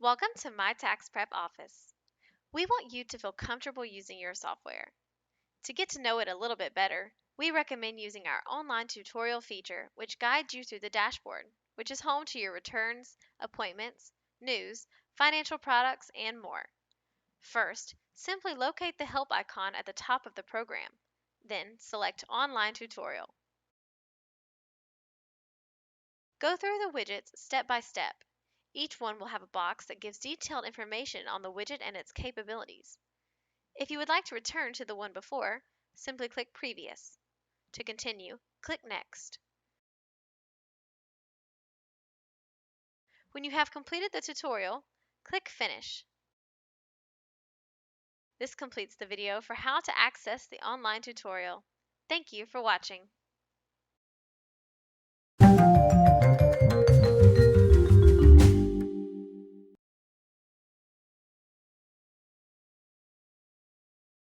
Welcome to MyTaxPrepOffice. We want you to feel comfortable using your software. To get to know it a little bit better, we recommend using our online tutorial feature, which guides you through the dashboard, which is home to your returns, appointments, news, financial products, and more. First, simply locate the help icon at the top of the program. Then select Online Tutorial. Go through the widgets step by step. Each one will have a box that gives detailed information on the widget and its capabilities. If you would like to return to the one before, simply click Previous. To continue, click Next. When you have completed the tutorial, click Finish. This completes the video for how to access the online tutorial. Thank you for watching.